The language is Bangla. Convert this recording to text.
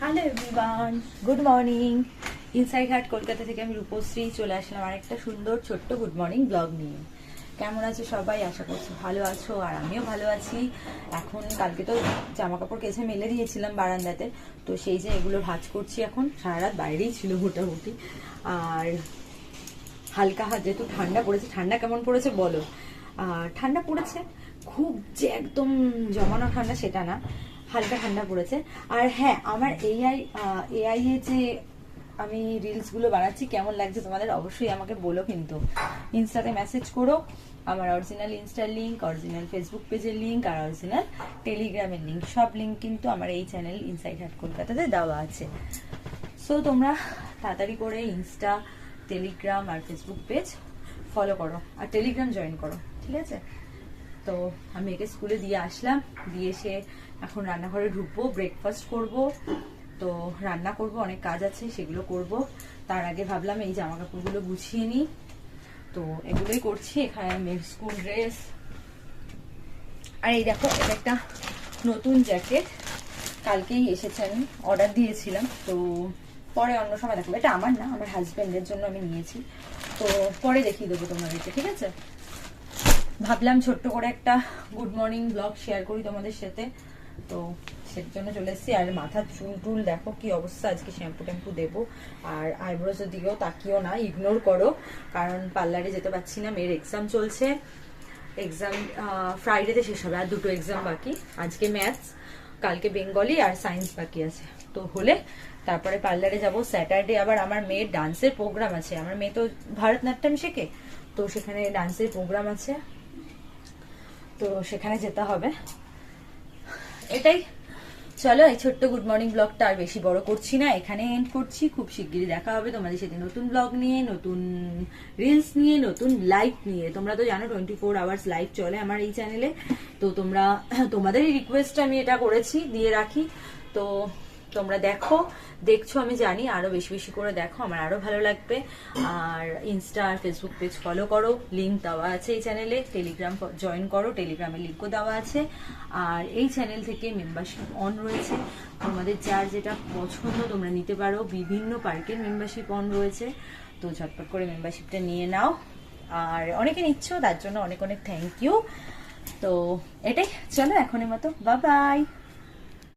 Hello everyone, good morning. Inside heart Kolkata থেকে আমি রূপশ্রী চলে আসলাম আর একটা সুন্দর ছোট্ট গুড মর্নিং ব্লগ নিয়ে। কেমন আছো সবাই? আশা করছি ভালো আছো, আর আমিও ভালো আছি। এখন কালকে তো জামা কাপড় কেচে মেলে দিয়েছিলাম বারান্দাতে, তো সেই যে এগুলো ভাঁজ করছি। এখন সারা রাত বাইরেই ছিল মোটামুটি। আর হালকা হাত, যেহেতু ঠান্ডা পড়েছে। ঠান্ডা কেমন পড়েছে বলো? ঠান্ডা পড়েছে, খুব যে একদম জমানো ঠান্ডা সেটা না, হালকা ঠান্ডা পড়েছে। আর হ্যাঁ, আমার এআই এ যে আমি রিলসগুলো বানাচ্ছি কেমন লাগছে তোমাদের অবশ্যই আমাকে বলো, কিন্তু ইনস্টাতে মেসেজ করো। আমার অরিজিনাল ইনস্টার লিঙ্ক, অরিজিনাল ফেসবুক পেজের লিঙ্ক আর অরিজিনাল টেলিগ্রামের লিঙ্ক, সব লিঙ্ক কিন্তু আমার এই চ্যানেল ইনসাইড হার্ট কলকাতাতে দেওয়া আছে। সো তোমরা তাড়াতাড়ি করে ইনস্টা, টেলিগ্রাম আর ফেসবুক পেজ ফলো করো আর টেলিগ্রাম জয়েন করো, ঠিক আছে? তো আমি একে স্কুলে দিয়ে আসলাম, দিয়ে এসে এখন রান্নাঘরে ঢুকবো, ব্রেকফাস্ট করব। তো রান্না করব, অনেক কাজ আছে সেগুলো করব। তার আগে ভাবলাম এই জামা কাপড়গুলো গুছিয়ে নিই, তো এগুলোই করছি। এখানে মেয়ের স্কুল ড্রেস, আর এই দেখো এটা একটা নতুন জ্যাকেট, কালকেই এসেছে, আমি অর্ডার দিয়েছিলাম। তো পরে অন্য সময় দেখবো, এটা আমার না, আমার হাজবেন্ডের জন্য আমি নিয়েছি। তো পরে দেখিয়ে দেবো তোমাদেরকে, ঠিক আছে? ভাবলাম ছোট্ট করে একটা গুড মর্নিং ব্লগ শেয়ার করি তোমাদের সাথে, তো সেটার জন্য চলে এসেছি। আর মাথার চুল টুল দেখো কি অবস্থা, আজকে শ্যাম্পু ট্যাম্পু দেবো। আর আইব্রোজের দিকেও তাকিও না, ইগনোর করো, কারণ পার্লারে যেতে পারছি না, মেয়ের এক্সাম চলছে। এক্সাম ফ্রাইডেতে শেষ হবে, আর দুটো এক্সাম বাকি। আজকে ম্যাথস, কালকে বেঙ্গলি আর সায়েন্স বাকি আছে। তো হলে তারপরে পার্লারে যাব। স্যাটারডে আবার আমার মেয়ের ডান্সের প্রোগ্রাম আছে। আমার মেয়ে তো ভারতনাট্যম শেখে, তো সেখানে ডান্সের প্রোগ্রাম আছে, তো সেখানে যেতে হবে। এটাই, চলো এই ছোট্ট গুড মর্নিং ব্লগটা আর বেশি বড় করছি না, এখানে এন্ড করছি। খুব শিগগিরই দেখা হবে তোমাদের সাথে নতুন ব্লগ নিয়ে, নতুন রিলস নিয়ে, নতুন লাইভ নিয়ে। তোমরা তো জানো 24 আওয়ার্স লাইভ চলে আমার এই চ্যানেলে। তো তোমাদেরই রিকোয়েস্ট আমি এটা করেছি, দিয়ে রাখি। তো তোমরা দেখছো আমি জানি, আরো বেশি বেশি করে দেখো, আমার আরো ভালো লাগবে। আর ইনস্টা আর ফেসবুক পেজ ফলো করো, লিঙ্ক দেওয়া আছে এই চ্যানেলে। টেলিগ্রাম জয়েন করো, টেলিগ্রামের লিঙ্কও দেওয়া আছে। আর এই চ্যানেল থেকে মেম্বারশিপ অন রয়েছে, তোমাদের যার যেটা পছন্দ তোমরা নিতে পারো। বিভিন্ন পার্কের মেম্বারশিপ অন রয়েছে, তো ঝটপট করে মেম্বারশিপটা নিয়ে নাও। আর অনেকে নিচ্ছ, তার জন্য অনেক অনেক থ্যাংক ইউ। তো এটাই, চলো এখনের মতো বাই বাই।